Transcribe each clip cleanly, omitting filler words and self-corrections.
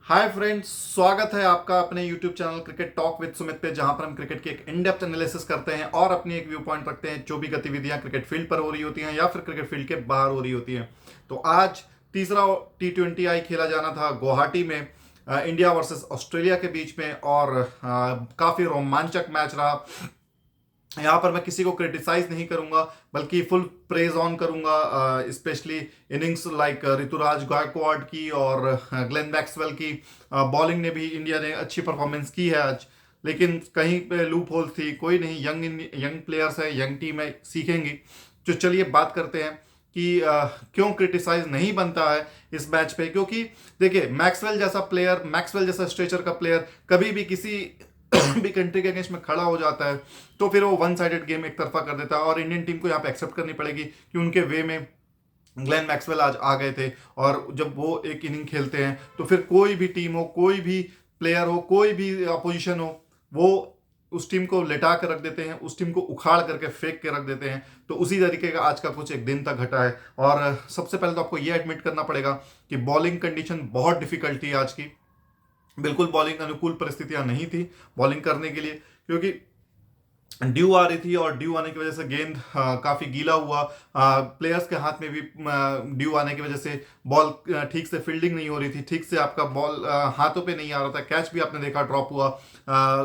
Hi friends, स्वागत है आपका अपने YouTube channel cricket talk with Sumit पे, जहां पर हम क्रिकेट की एक इन डेप्थ एनालिसिस करते हैं और अपनी एक व्यू पॉइंट रखते हैं जो भी गतिविधियां क्रिकेट फील्ड पर हो रही होती हैं या फिर क्रिकेट फील्ड के बाहर हो रही होती हैं। तो आज तीसरा T20I खेला जाना था गुवाहाटी में, इंडिया वर्सेस ऑस्ट्रेलिया के बीच में, और काफ़ी रोमांचक मैच रहा। यहाँ पर मैं किसी को क्रिटिसाइज नहीं करूंगा बल्कि फुल प्रेज ऑन करूंगा, specially innings like Ruturaj Gaikwad की और ग्लेन मैक्सवेल की। बॉलिंग ने भी इंडिया ने अच्छी परफॉर्मेंस की है आज, लेकिन कहीं पे लूप होल थी। कोई नहीं, यंग प्लेयर्स है, यंग टीम है, सीखेंगी। तो चलिए बात करते हैं कि क्यों क्रिटिसाइज नहीं बनता है इस मैच पे। क्योंकि देखिए, मैक्सवेल जैसा प्लेयर, मैक्सवेल जैसा स्ट्रेचर का प्लेयर कभी भी किसी भी कंट्री के अगेंस्ट में खड़ा हो जाता है तो फिर वो वन साइडेड गेम एक तरफा कर देता है, और इंडियन टीम को यहाँ पे एक्सेप्ट करनी पड़ेगी कि उनके वे में ग्लेन मैक्सवेल आज आ गए थे। और जब वो एक इनिंग खेलते हैं तो फिर कोई भी टीम हो, कोई भी प्लेयर हो, कोई भी अपोजिशन हो, वो उस टीम को लेटा कर रख देते हैं, उस टीम को उखाड़ करके फेंक के रख देते हैं। तो उसी तरीके का आज का कुछ एक दिन तक घटा है। और सबसे पहले तो आपको ये एडमिट करना पड़ेगा कि बॉलिंग कंडीशन बहुत डिफिकल्ट थी आज की। बिल्कुल बॉलिंग अनुकूल परिस्थितियां नहीं थी बॉलिंग करने के लिए, क्योंकि ड्यू आ रही थी और ड्यू आने की वजह से गेंद काफ़ी गीला हुआ। प्लेयर्स के हाथ में भी ड्यू आने की वजह से बॉल ठीक से फील्डिंग नहीं हो रही थी, ठीक से आपका बॉल हाथों पे नहीं आ रहा था। कैच भी आपने देखा ड्रॉप हुआ।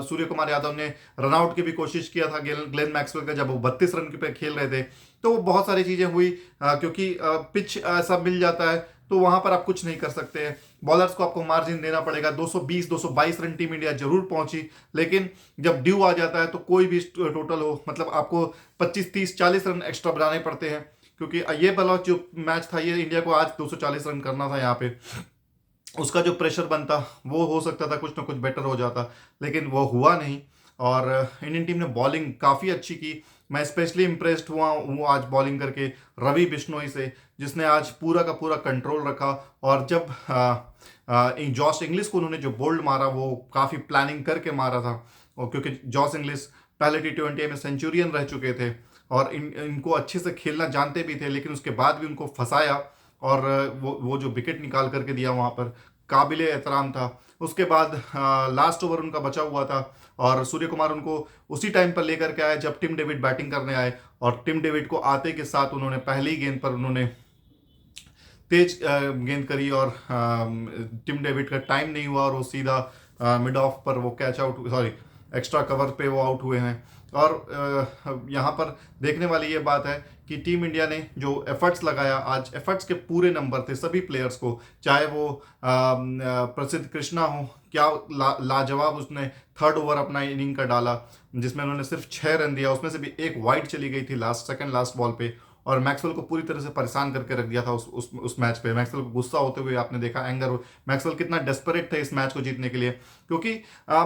सूर्य कुमार यादव ने रनआउट की भी कोशिश किया था ग्लेन मैक्सवेल का, जब वो 32 रन पे खेल रहे थे। तो बहुत सारी चीज़ें हुई, क्योंकि पिच ऐसा मिल जाता है तो वहां पर आप कुछ नहीं कर सकते हैं। बॉलर्स को आपको मार्जिन देना पड़ेगा। 220 222 रन टीम इंडिया जरूर पहुंची, लेकिन जब ड्यू आ जाता है तो कोई भी टोटल हो, मतलब आपको 25 30 40 रन एक्स्ट्रा बनाने पड़ते हैं। क्योंकि ये वाला जो मैच था, ये इंडिया को आज 240 रन करना था। यहाँ पे उसका जो प्रेशर बनता वो हो सकता था कुछ ना कुछ बेटर हो जाता, लेकिन वो हुआ नहीं। और इंडियन टीम ने बॉलिंग काफ़ी अच्छी की। मैं स्पेशली इम्प्रेस्ड हुआ हूँ आज बॉलिंग करके रवि बिश्नोई से, जिसने आज पूरा का पूरा कंट्रोल रखा। और जब जॉस इंग्लिश को उन्होंने जो बोल्ड मारा, वो काफ़ी प्लानिंग करके मारा था। और क्योंकि जॉस इंग्लिश पहले T20 में सेंचुरियन रह चुके थे और इनको अच्छे से खेलना जानते भी थे, लेकिन उसके बाद भी उनको फंसाया। और वो जो विकेट निकाल करके दिया वहाँ पर काबिल एहतराम था। उसके बाद लास्ट ओवर उनका बचा हुआ था और सूर्य कुमार उनको उसी टाइम पर लेकर के आए जब टिम डेविड बैटिंग करने आए। और टिम डेविड को आते के साथ उन्होंने पहली गेंद पर उन्होंने तेज गेंद करी, और टिम डेविड का टाइम नहीं हुआ और वो सीधा मिड ऑफ पर वो catch out, sorry extra cover पे वो आउट हुए हैं। और यहाँ पर देखने वाली ये बात है कि टीम इंडिया ने जो एफर्ट्स लगाया, आज एफर्ट्स के पूरे नंबर थे सभी प्लेयर्स को, चाहे वो प्रसिद्ध कृष्णा हो, क्या लाजवाब उसने थर्ड ओवर अपना इनिंग का डाला, जिसमें उन्होंने सिर्फ 6 रन दिया, उसमें से भी एक वाइड चली गई थी सेकंड लास्ट बॉल पे। और मैक्सवेल को पूरी तरह से परेशान करके रख दिया था उस मैच पे। मैक्सवेल को गुस्सा होते हुए आपने देखा, एंगर। मैक्सवेल कितना डेस्परेट थे इस मैच को जीतने के लिए, क्योंकि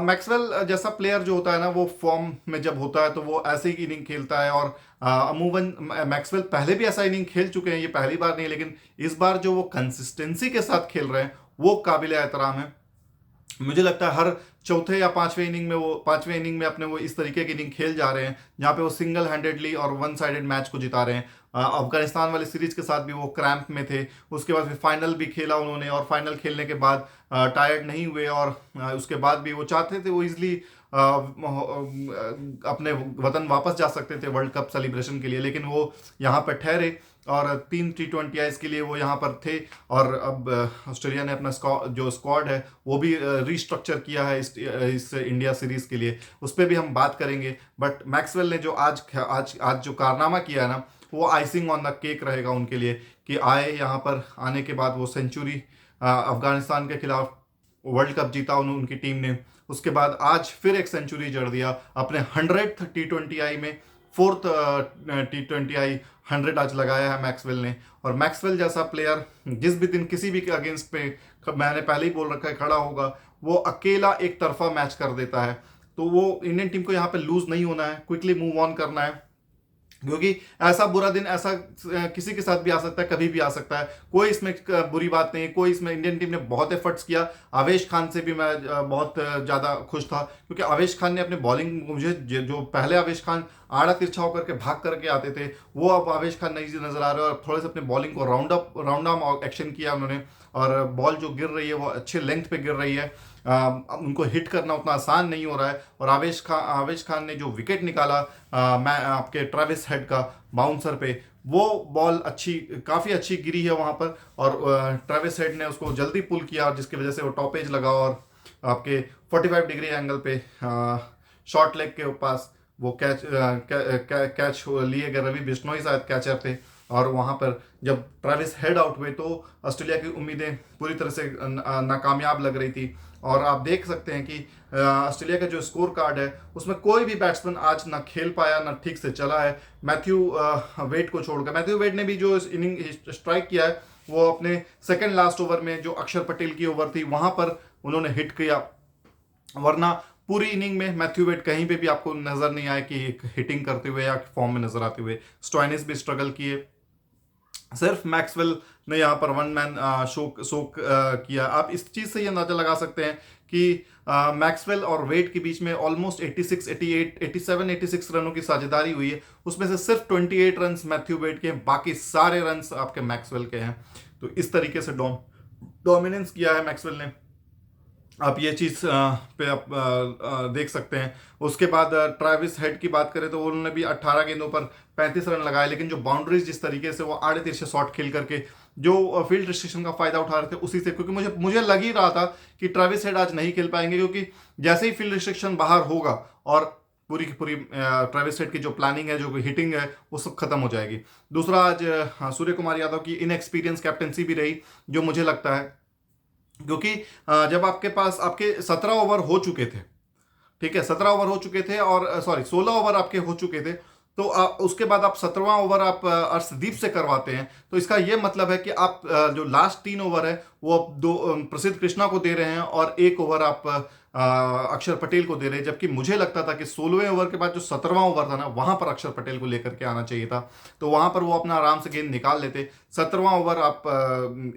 मैक्सवेल जैसा प्लेयर जो होता है ना, वो फॉर्म में जब होता है तो वो ऐसे ही इनिंग खेलता है। और अमूमन मैक्सवेल पहले भी ऐसा इनिंग खेल चुके हैं, ये पहली बार नहीं, लेकिन इस बार जो वो कंसिस्टेंसी के साथ खेल रहे हैं वो काबिल एहतराम है। मुझे लगता है हर चौथे या पांचवें इनिंग में अपने वो इस तरीके की इनिंग खेल जा रहे हैं जहां पे वो सिंगल हैंडेडली और वन साइडेड मैच को जिता रहे हैं। अफगानिस्तान वाली सीरीज के साथ भी वो क्रैम्प में थे, उसके बाद फिर फाइनल भी खेला उन्होंने, और फाइनल खेलने के बाद टायर्ड नहीं हुए। और उसके बाद भी वो चाहते थे वो इजिली अपने वतन वापस जा सकते थे वर्ल्ड कप सेलिब्रेशन के लिए, लेकिन वो यहाँ पर ठहरे और 3 T20Is के लिए वो यहाँ पर थे। और अब ऑस्ट्रेलिया ने अपना जो स्क्वाड है वो भी रीस्ट्रक्चर किया है इस इंडिया सीरीज के लिए, उस पर भी हम बात करेंगे। बट मैक्सवेल ने जो आज जो कारनामा किया है ना, वो आइसिंग ऑन द केक रहेगा उनके लिए, कि आए यहाँ पर, आने के बाद वो सेंचुरी, अफगानिस्तान के खिलाफ वर्ल्ड कप जीता उनकी टीम ने, उसके बाद आज फिर एक सेंचुरी जड़ दिया अपने 100th T20I में। फोर्थ T20I 100 आज लगाया है मैक्सवेल ने। और मैक्सवेल जैसा प्लेयर जिस भी दिन किसी भी के अगेंस्ट पे, मैंने पहले ही बोल रखा है, खड़ा होगा, वो अकेला एक तरफा मैच कर देता है। तो वो इंडियन टीम को यहाँ पे लूज नहीं होना है, क्विकली मूव ऑन करना है, क्योंकि ऐसा बुरा दिन ऐसा किसी के साथ भी आ सकता है, कभी भी आ सकता है। कोई इसमें बुरी बात नहीं है, कोई इसमें, इंडियन टीम ने बहुत एफर्ट्स किया। आवेश खान से भी मैं बहुत ज़्यादा खुश था, क्योंकि आवेश खान ने अपने बॉलिंग, मुझे जो पहले आवेश खान आड़ा तिरछा होकर के भाग करके आते थे, वो अब आवेश खान नहीं नजर आ रहे हैं। और थोड़े से अपने बॉलिंग को राउंड आर्म एक्शन किया उन्होंने, और बॉल जो गिर रही है वो अच्छे लेंथ पे गिर रही है। उनको हिट करना उतना आसान नहीं हो रहा है। और आवेश खान ने जो विकेट निकाला मैं आपके ट्रेविस हेड का बाउंसर पे, वो बॉल काफ़ी अच्छी गिरी है वहाँ पर, और ट्रेविस हेड ने उसको जल्दी पुल किया, जिसकी वजह से वो टॉप एज लगा और आपके 45 डिग्री एंगल पे शॉर्ट लेग के पास वो कैच लिए गए। रवि बिश्नोई शायद कैचर थे, और वहाँ पर जब ट्रेविस हेड आउट हुए तो ऑस्ट्रेलिया की उम्मीदें पूरी तरह से नाकामयाब लग रही थी। और आप देख सकते हैं कि ऑस्ट्रेलिया का जो स्कोर कार्ड है उसमें कोई भी बैट्समैन आज ना खेल पाया ना ठीक से चला है, मैथ्यू वेड को छोड़कर। मैथ्यू वेड ने भी जो इनिंग स्ट्राइक किया है वो अपने सेकंड लास्ट ओवर में, जो अक्षर पटेल की ओवर थी वहां पर उन्होंने हिट किया, वरना पूरी इनिंग में मैथ्यू वेड कहीं पे भी आपको नजर नहीं आया कि एक हिटिंग करते हुए या फॉर्म में नजर आते हुए। स्टोइनिस भी स्ट्रगल किए, सिर्फ मैक्सवेल ने यहाँ पर वन मैन शो किया। आप इस चीज़ से ये अंदाजा लगा सकते हैं कि मैक्सवेल और वेड के बीच में ऑलमोस्ट 86, 88, 87, 86 रनों की साझेदारी हुई है। उसमें से सिर्फ 28 रन मैथ्यू वेड के हैं, बाकी सारे रन आपके मैक्सवेल के हैं। तो इस तरीके से डोमिनेंस किया है मैक्सवेल ने। आप ये चीज़ पे आप देख सकते हैं। उसके बाद ट्रेविस हेड की बात करें तो उन्होंने भी 18 गेंदों पर 35 रन लगाए, लेकिन जो बाउंड्रीज जिस तरीके से वो आड़े तिरछे शॉट खेल करके जो फील्ड रिस्ट्रिक्शन का फायदा उठा रहे थे उसी से, क्योंकि मुझे लग ही रहा था कि ट्रेविस हेड आज नहीं खेल पाएंगे, क्योंकि जैसे ही फील्ड रिस्ट्रिक्शन बाहर होगा और पूरी की पूरी ट्रेविस हेड की जो प्लानिंग है, जो हिटिंग है, वो सब खत्म हो जाएगी। दूसरा, आज सूर्य कुमार यादव की इनएक्सपीरियंस कैप्टनसी भी रही, जो मुझे लगता है, क्योंकि जब आपके पास आपके 17 ओवर हो चुके थे, ठीक है, 17 ओवर हो चुके थे, और 16 ओवर आपके हो चुके थे, तो उसके बाद आप 17वां ओवर आप अर्शदीप से करवाते हैं, तो इसका ये मतलब है कि आप जो लास्ट 3 ओवर है वो आप प्रसिद्ध कृष्णा को दे रहे हैं, और 1 ओवर आप अक्षर पटेल को दे रहे हैं। जबकि मुझे लगता था कि 16वें ओवर के बाद जो 17वां ओवर था ना, वहां पर अक्षर पटेल को लेकर के आना चाहिए था, तो वहां पर वो अपना आराम से गेंद निकाल लेते। 17वां ओवर आप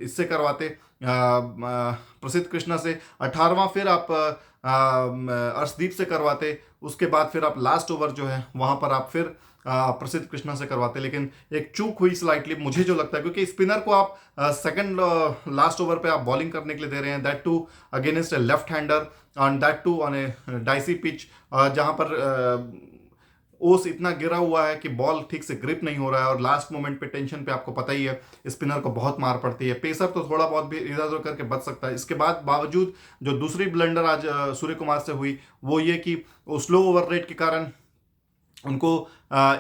इससे करवाते प्रसिद्ध कृष्णा से, 18वां फिर आप अर्शदीप से करवाते, उसके बाद फिर आप लास्ट ओवर जो है वहां पर आप फिर प्रसिद्ध कृष्णा से करवाते। लेकिन एक चूक हुई स्लाइटली, मुझे जो लगता है, क्योंकि स्पिनर को आप सेकंड लास्ट ओवर पे आप बॉलिंग करने के लिए दे रहे हैं, that too against a left hander, and that too on a dicey pitch, जहां पर ओस इतना गिरा हुआ है कि बॉल ठीक से ग्रिप नहीं हो रहा है, और लास्ट मोमेंट पे टेंशन पे आपको पता ही है स्पिनर को बहुत मार पड़ती है। पेसर तो थोड़ा बहुत भी इधर उधर करके बच सकता है। इसके बाद बावजूद जो दूसरी ब्लंडर आज सूर्य कुमार से हुई वो ये कि स्लो ओवर रेट के कारण उनको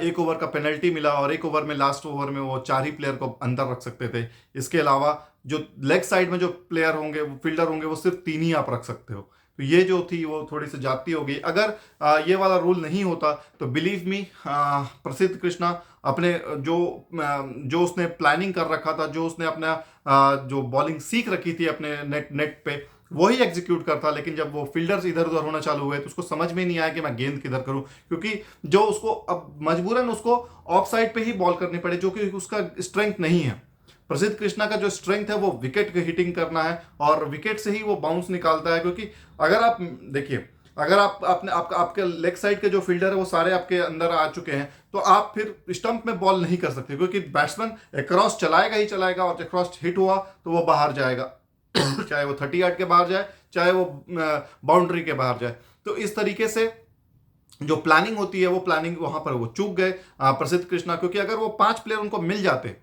1 ओवर का पेनल्टी मिला, और 1 ओवर में, लास्ट ओवर में वो 4 ही प्लेयर को अंदर रख सकते थे। इसके अलावा जो लेग साइड में जो प्लेयर होंगे, वो फील्डर होंगे, वो सिर्फ 3 ही आप रख सकते हो। तो ये जो थी वो थोड़ी सी जाती हो गई। अगर ये वाला रूल नहीं होता तो बिलीव मी, प्रसिद्ध कृष्णा अपने जो उसने प्लानिंग कर रखा था, जो उसने अपना जो बॉलिंग सीख रखी थी अपने नेट पे, वही एग्जीक्यूट करता। लेकिन जब वो फील्डर्स इधर उधर होना चालू हुए तो उसको समझ में नहीं आया कि मैं गेंद किधर करूं, क्योंकि जो उसको अब मजबूरन उसको ऑफ साइड पे ही बॉल करनी पड़े, जो कि उसका स्ट्रेंथ नहीं है। प्रसिद्ध कृष्णा का जो स्ट्रेंथ है वो विकेट की हिटिंग करना है, और विकेट से ही वो बाउंस निकालता है। क्योंकि अगर आप देखिए, अगर आपके लेग साइड के जो फील्डर है वो सारे आपके अंदर आ चुके हैं, तो आप फिर स्टंप में बॉल नहीं कर सकते, क्योंकि बैट्समैन अक्रॉस चलाएगा ही चलाएगा, और अक्रॉस हिट हुआ तो वो बाहर जाएगा चाहे वो 30 यार्ड के बाहर जाए, चाहे वो बाउंड्री के बाहर जाए। तो इस तरीके से जो प्लानिंग होती है, वो प्लानिंग वहां पर वो चूक गए प्रसिद्ध कृष्णा, क्योंकि अगर वो 5 प्लेयर उनको मिल जाते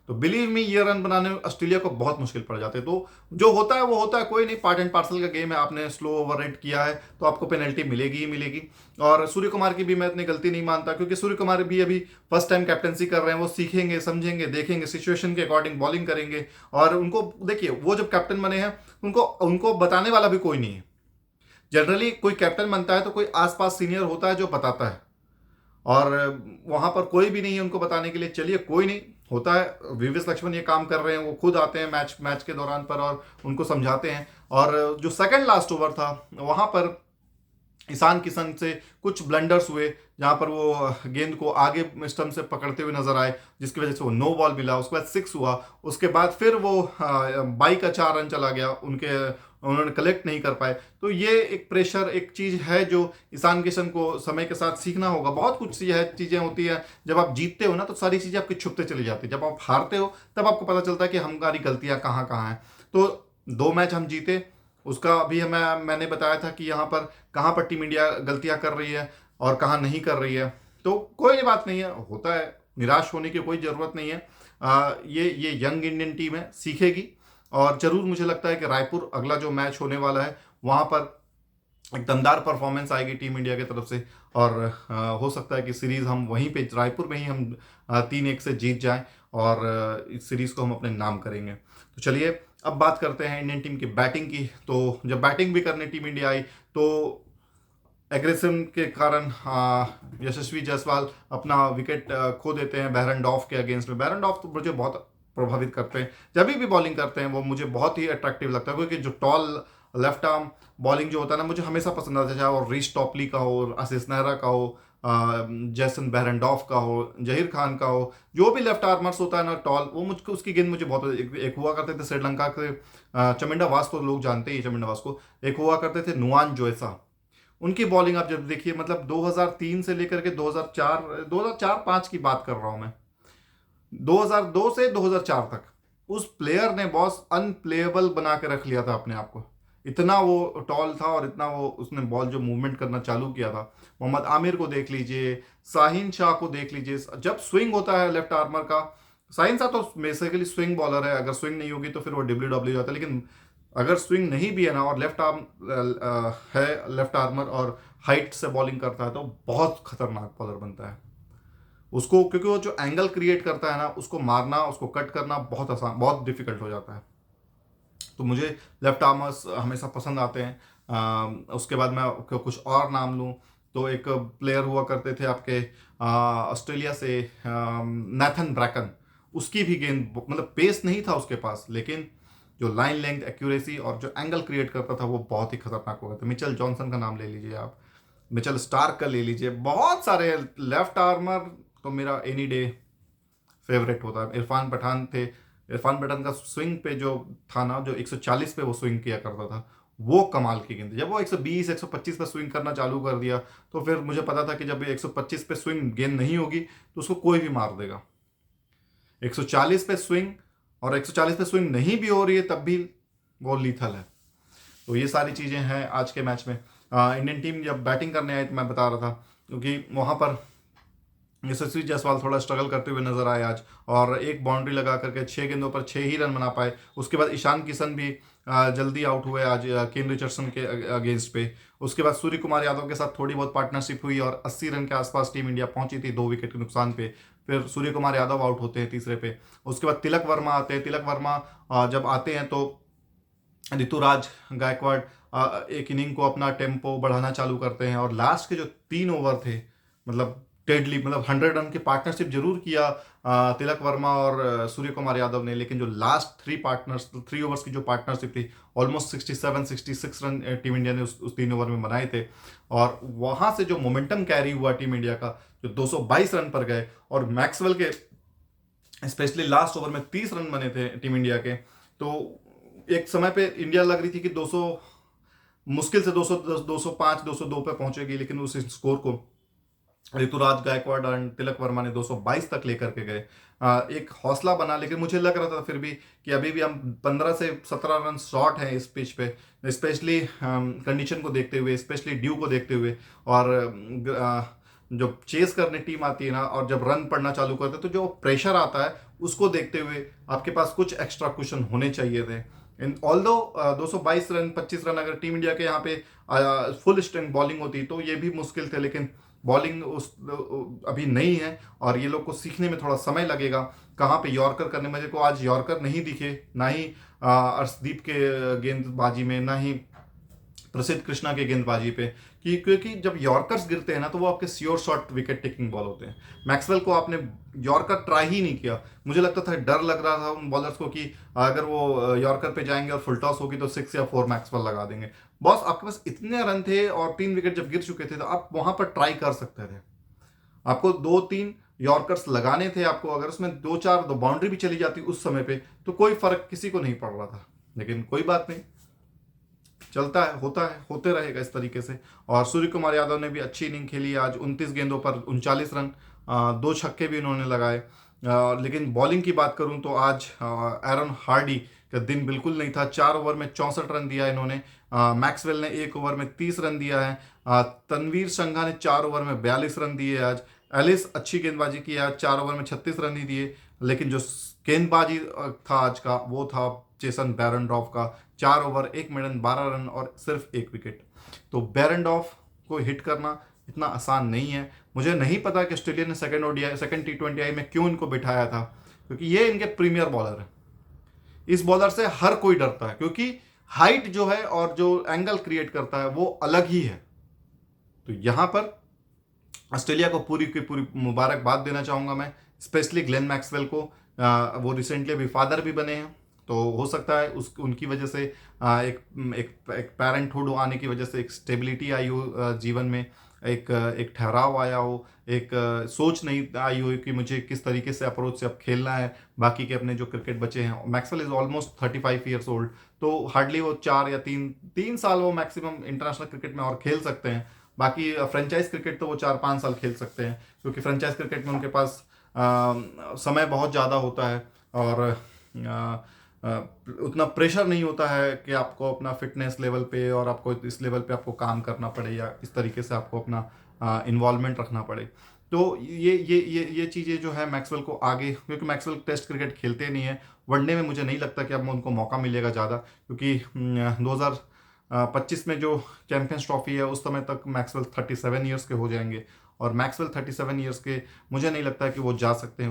तो बिलीव मी, ये रन बनाने में ऑस्ट्रेलिया को बहुत मुश्किल पड़ जाते। तो जो होता है वो होता है, कोई नहीं, पार्ट एंड पार्सल का गेम है। आपने स्लो ओवर रेट किया है तो आपको पेनल्टी मिलेगी ही मिलेगी। और सूर्य कुमार की भी मैं इतनी गलती नहीं मानता, क्योंकि सूर्य कुमार भी अभी फर्स्ट टाइम कैप्टनसी कर रहे हैं, वो सीखेंगे, समझेंगे, देखेंगे, सिचुएशन के अकॉर्डिंग बॉलिंग करेंगे। और उनको देखिए, वो जब कैप्टन बने हैं उनको बताने वाला भी कोई नहीं है। जनरली कोई कैप्टन बनता है तो कोई आसपास सीनियर होता है जो बताता है, और वहां पर कोई भी नहीं है उनको बताने के लिए। चलिए, कोई नहीं, होता है। वीवीएस लक्ष्मण ये काम कर रहे हैं, वो खुद आते हैं मैच के दौरान पर और उनको समझाते हैं। और जो सेकंड लास्ट ओवर था वहां पर ईशान किशन से कुछ ब्लंडर्स हुए जहां पर वो गेंद को आगे स्टंप से पकड़ते हुए नजर आए, जिसकी वजह से वो नो बॉल मिला। उसके बाद 6 हुआ। उसके बाद फिर वो 22 का 4 रन चला गया, उन्होंने कलेक्ट नहीं कर पाए। तो ये एक प्रेशर, एक चीज है जो ईशान किशन को समय के साथ सीखना होगा। बहुत कुछ यह चीजें होती है, जब आप जीतते हो ना तो सारी चीजें आपकी छुपते चली जाती है, जब आप हारते हो तब आपको पता चलता है कि हमारी गलतियां कहाँ कहाँ हैं। तो 2 मैच हम जीते, उसका अभी मैंने बताया था कि यहाँ पर कहाँ पर टीम इंडिया गलतियां कर रही है और कहाँ नहीं कर रही है। तो कोई बात नहीं है, होता है, निराश होने की कोई ज़रूरत नहीं है। ये यंग इंडियन टीम है, सीखेगी। और ज़रूर मुझे लगता है कि रायपुर अगला जो मैच होने वाला है वहाँ पर एक दमदार परफॉर्मेंस आएगी टीम इंडिया की तरफ से। और हो सकता है कि सीरीज़ हम वहीं पे रायपुर में ही हम 3-1 से जीत जाएं और इस सीरीज़ को हम अपने नाम करेंगे। तो चलिए अब बात करते हैं इंडियन टीम की बैटिंग की। तो जब बैटिंग भी करने टीम इंडिया आई तो एग्रेशन के कारण यशस्वी जायसवाल अपना विकेट खो देते हैं बेहरनडॉफ के अगेंस्ट में। बेहरनडॉफ तो मुझे बहुत प्रभावित करते हैं, जब भी बॉलिंग करते हैं वो मुझे बहुत ही अट्रैक्टिव लगता है, क्योंकि जो टॉल लेफ्ट आर्म बॉलिंग जो होता है ना, मुझे हमेशा पसंद आता है। चाहे वो रीश टॉपली का हो, आशीष नेहरा का हो, जैसन बेहरनडॉफ का हो, जहीर खान का हो, जो भी लेफ्ट आर्मर्स होता है ना टॉल, वो मुझको उसकी गेंद मुझे बहुत एक हुआ करते थे श्रीलंका के चमिंडा वास, तो लोग जानते ही चमिंडा वास को। एक हुआ करते थे नुआन जोएसा, उनकी बॉलिंग आप जब देखिए, मतलब 2003 से लेकर के 2004-5 की बात कर रहा हूं मैं, 2002 से 2004 तक उस प्लेयर ने बॉस अनप्लेएबल बना के रख लिया था अपने आप को। इतना वो टॉल था और इतना वो उसने बॉल जो मूवमेंट करना चालू किया था। मोहम्मद आमिर को देख लीजिए, साहिन शाह को देख लीजिए, जब स्विंग होता है लेफ्ट आर्मर का। साहिन शाह तो बेसिकली स्विंग बॉलर है, अगर स्विंग नहीं होगी तो फिर वो डब्ल्यू जाता है, लेकिन अगर स्विंग नहीं भी है ना और लेफ्ट आर्म है, लेफ्ट आर्मर और हाइट से बॉलिंग करता है तो बहुत खतरनाक बॉलर बनता है उसको, क्योंकि वो जो एंगल क्रिएट करता है ना, उसको मारना, उसको कट करना बहुत आसान, बहुत डिफिकल्ट हो जाता है। तो मुझे लेफ्ट आर्मर्स हमेशा पसंद आते हैं। उसके बाद मैं कुछ और नाम लूँ तो एक प्लेयर हुआ करते थे आपके ऑस्ट्रेलिया से, नेथन ब्रैकन। उसकी भी गेंद, मतलब पेस नहीं था उसके पास, लेकिन जो लाइन लेंथ, एक्यूरेसी और जो एंगल क्रिएट करता था वो बहुत ही खतरनाक हो गया था। मिचेल जॉनसन का नाम ले लीजिए आप, मिचेल स्टार्क का ले लीजिए, बहुत सारे लेफ्ट आर्मर। तो मेरा एनी डे फेवरेट होता है इरफान पठान थे। इरफान पठान का स्विंग पे जो था ना, जो 140 पे वो स्विंग किया करता था, वो कमाल की गेंद। जब वो 120 125 पे स्विंग करना चालू कर दिया तो फिर मुझे पता था कि जब 125 पे स्विंग गेंद नहीं होगी तो उसको कोई भी मार देगा। 140 पे स्विंग, और 140 पे स्विंग नहीं भी हो रही है तब भी वो लीथल है। तो ये सारी चीज़ें हैं आज के मैच में। इंडियन टीम जब बैटिंग करने आई तो मैं बता रहा था, क्योंकि वहाँ पर यशस्वी जायसवाल थोड़ा स्ट्रगल करते हुए नजर आए आज, और एक बाउंड्री लगा करके 6 गेंदों पर 6 ही रन बना पाए। उसके बाद ईशान किशन भी जल्दी आउट हुए आज केन रिचर्डसन के अगेंस्ट पे। उसके बाद सूर्य कुमार यादव के साथ थोड़ी बहुत पार्टनरशिप हुई और 80 रन के आसपास टीम इंडिया पहुंची थी 2 विकेट के नुकसान पे। फिर सूर्य कुमार यादव आउट होते हैं तीसरे पे। उसके बाद तिलक वर्मा आते हैं। तिलक वर्मा जब आते हैं तो ऋतुराज गायकवाड़ एक इनिंग को अपना टेम्पो बढ़ाना चालू करते हैं, और लास्ट के जो 3 ओवर थे, मतलब डेडली, मतलब 100 रन की पार्टनरशिप जरूर किया तिलक वर्मा और सूर्य कुमार यादव ने, लेकिन जो लास्ट 3 ओवर्स की जो पार्टनरशिप थी, ऑलमोस्ट 67-66 रन टीम इंडिया ने उस 3 ओवर में बनाए थे। और वहां से जो मोमेंटम कैरी हुआ टीम इंडिया का, जो 222 रन पर गए, और मैक्सवेल के स्पेशली लास्ट ओवर में 30 रन बने थे टीम इंडिया के। तो एक समय पे इंडिया लग रही थी कि 200 मुश्किल से 200 205 202 पे पहुंचेगी, लेकिन उस स्कोर को ऋतुराज गायकवाड़ और तिलक वर्मा ने 222 तक लेकर के गए। एक हौसला बना, लेकिन मुझे लग रहा था फिर भी कि अभी भी हम 15 से 17 रन शॉर्ट हैं इस पिच पे, स्पेशली कंडीशन को देखते हुए, स्पेशली ड्यू को देखते हुए। और जो चेस करने टीम आती है ना, और जब रन पड़ना चालू करते तो जो प्रेशर आता है उसको देखते हुए आपके पास कुछ एक्स्ट्रा कुशन होने चाहिए थे। ऑल्दो 222 रन 25 रन अगर टीम इंडिया के यहाँ पे फुल स्ट्रेंथ बॉलिंग होती तो ये भी मुश्किल थे, लेकिन बॉलिंग उस अभी नहीं है और ये लोग को सीखने में थोड़ा समय लगेगा। कहाँ पे यॉर्कर करने, मुझे को आज यॉर्कर नहीं दिखे, ना ही अर्शदीप के गेंदबाजी में, ना ही प्रसिद्ध कृष्णा के गेंदबाजी पे कि क्योंकि जब यॉर्कर्स गिरते हैं ना तो वो आपके sure shot wicket taking ball होते हैं। मैक्सवेल को आपने यॉर्कर ट्राई ही नहीं किया। मुझे लगता था, डर लग रहा था उन बॉलर्स को कि अगर वो यॉर्कर पे जाएंगे और फुल टॉस होगी तो 6 या 4 मैक्सवेल लगा देंगे। बॉस, आपके पास इतने रन थे और 3 विकेट जब गिर चुके थे तो आप वहां पर ट्राई कर सकते थे। आपको 2-3 यॉर्कर्स लगाने थे। आपको अगर उसमें 2-4 बाउंड्री भी चली जाती उस समय पे तो कोई फर्क किसी को नहीं पड़ रहा था। लेकिन कोई बात नहीं, चलता है, होता है, होते रहेगा इस तरीके से। और सूर्य कुमार यादव ने भी अच्छी इनिंग खेली आज, 29 गेंदों पर 39 रन, 2 छक्के भी इन्होंने लगाए। लेकिन बॉलिंग की बात करूं तो आज एरन हार्डी का दिन बिल्कुल नहीं था। 4 ओवर में 64 रन दिया इन्होंने। मैक्सवेल ने 1 ओवर में 30 रन दिया है। तनवीर संघा ने 4 ओवर में 42 रन दिए आज। एलिस अच्छी गेंदबाजी की आज, 4 ओवर में 36 रन ही दिए। लेकिन जो गेंदबाजी था आज का वो था जेसन बैरनडॉफ का, 4 ओवर 1 मिनट 12 रन और सिर्फ 1 विकेट। तो बैरनडॉफ को हिट करना इतना आसान नहीं है। मुझे नहीं पता कि ऑस्ट्रेलिया ने सेकंड T20I में क्यों इनको बिठाया था, क्योंकि ये इनके प्रीमियर बॉलर है। इस बॉलर से हर कोई डरता है क्योंकि हाइट जो है और जो एंगल क्रिएट करता है वो अलग ही है। तो यहां पर ऑस्ट्रेलिया को पूरी की पूरी मुबारकबाद देना चाहूंगा मैं, स्पेशली ग्लेन मैक्सवेल को। वो रिसेंटली अभी फादर भी बने हैं, तो हो सकता है उनकी वजह से एक एक पेरेंटहुड आने की वजह से एक स्टेबिलिटी आई हो जीवन में, एक ठहराव आया हो, एक सोच नहीं आई हो कि मुझे किस तरीके से अप्रोच से अब खेलना है। बाकी के अपने जो क्रिकेट बचे हैं, Maxwell is almost 35 years old, तो हार्डली वो 4 या 3 साल वो मैक्सिमम इंटरनेशनल क्रिकेट में और खेल सकते हैं। बाकी फ्रेंचाइज क्रिकेट तो वो 4-5 साल खेल सकते हैं, क्योंकि फ्रेंचाइज क्रिकेट में उनके पास समय बहुत ज़्यादा होता है और उतना प्रेशर नहीं होता है कि आपको अपना फिटनेस लेवल पे और आपको इस लेवल पे आपको काम करना पड़े या इस तरीके से आपको अपना इन्वॉल्वमेंट रखना पड़े। तो ये चीज़ें जो है मैक्सवेल को आगे, क्योंकि मैक्सवेल टेस्ट क्रिकेट खेलते नहीं है, वनडे में मुझे नहीं लगता कि अब उनको मौका मिलेगा ज़्यादा, क्योंकि 2025 में जो चैंपियंस ट्रॉफी है उस समय तक मैक्सवेल 37 ईयर्स के हो जाएंगे और मैक्सवेल 37 ईयर्स के मुझे नहीं लगता है कि वो जा सकते हैं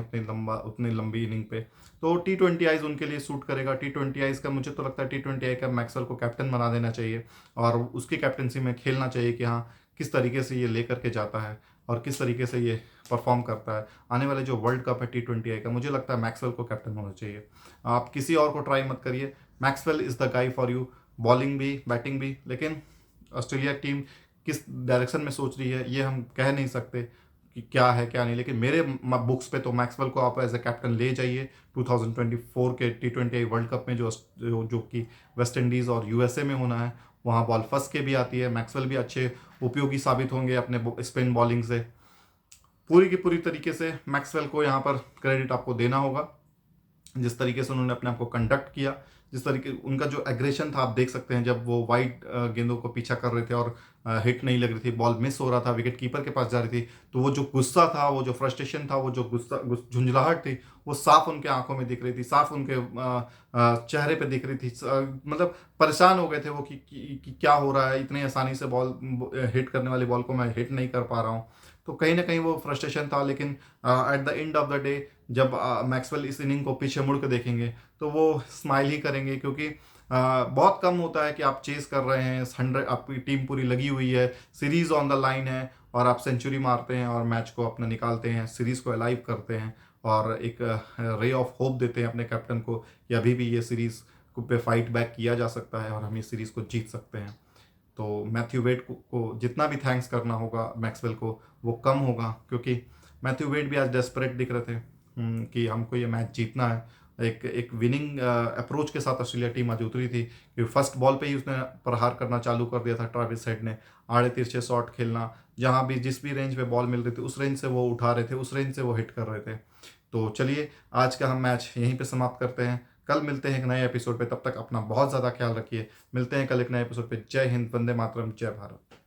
उतनी लंबी इनिंग पे। तो T20Is उनके लिए सूट करेगा। T20Is का मुझे तो लगता है T20I का मैक्सवेल को कैप्टन बना देना चाहिए और उसकी कैप्टनसी में खेलना चाहिए कि हाँ, किस तरीके से ये लेकर के जाता है और किस तरीके से ये परफॉर्म करता है। आने वाले जो वर्ल्ड कप है T20I का, मुझे लगता है मैक्सवेल को कैप्टन होना चाहिए। आप किसी और को ट्राई मत करिए, Maxwell is the guy for you, bowling भी बैटिंग भी। लेकिन ऑस्ट्रेलिया टीम किस डायरेक्शन में सोच रही है ये हम कह नहीं सकते कि क्या है क्या नहीं, लेकिन मेरे बुक्स पे तो मैक्सवेल को आप एज ए कैप्टन ले जाइए 2024 के T20I वर्ल्ड कप में, जो कि वेस्ट इंडीज़ और USA में होना है। वहाँ बॉल फंस के भी आती है, मैक्सवेल भी अच्छे उपयोगी साबित होंगे अपने स्पिन बॉलिंग से। पूरी की पूरी तरीके से मैक्सवेल को यहाँ पर क्रेडिट आपको देना होगा, जिस तरीके से उन्होंने अपने आप को कंडक्ट किया, जिस तरीके उनका जो एग्रेशन था, आप देख सकते हैं जब वो वाइड गेंदों को पीछा कर रहे थे और हिट नहीं लग रही थी, बॉल मिस हो रहा था, विकेट कीपर के पास जा रही थी, तो वो जो गुस्सा था, वो जो फ्रस्ट्रेशन था, वो जो झुंझलाहट थी, वो साफ उनके आंखों में दिख रही थी, साफ उनके चेहरे पे दिख रही थी। मतलब परेशान हो गए थे वो कि क्या हो रहा है, इतनी आसानी से बॉल हिट करने वाली बॉल को मैं हिट नहीं कर पा रहा हूँ। तो कहीं ना कहीं वो फ्रस्ट्रेशन था। लेकिन at the end of the day जब मैक्सवेल इस इनिंग को पीछे मुड़ के देखेंगे तो वो स्माइल ही करेंगे, क्योंकि बहुत कम होता है कि आप चेस कर रहे हैं, 100 आपकी टीम पूरी लगी हुई है, सीरीज ऑन द लाइन है और आप सेंचुरी मारते हैं और मैच को अपना निकालते हैं, सीरीज को अलाइव करते हैं और एक रे ऑफ होप देते हैं अपने कैप्टन को कि अभी भी ये सीरीज पे फाइट बैक किया जा सकता है और हम ये सीरीज को जीत सकते हैं। तो मैथ्यू वेड को जितना भी थैंक्स करना होगा मैक्सवेल को वो कम होगा, क्योंकि मैथ्यू वेड भी आज डेस्परेट दिख रहे थे कि हमको ये मैच जीतना है। एक विनिंग अप्रोच के साथ ऑस्ट्रेलिया टीम आज उतरी थी कि फर्स्ट बॉल पे ही उसने प्रहार करना चालू कर दिया था। ट्रेविस हेड ने आड़े तिरछे शॉट खेलना, जहाँ भी जिस भी रेंज पे बॉल मिल रही थी उस रेंज से वो उठा रहे थे, उस रेंज से वो हिट कर रहे थे। तो चलिए आज का हम मैच यहीं पे समाप्त करते हैं, कल मिलते हैं एक नए एपिसोड पे। तब तक अपना बहुत ज़्यादा ख्याल रखिए, मिलते हैं कल एक नए एपिसोड पे। जय हिंद, वंदे मातरम, जय भारत।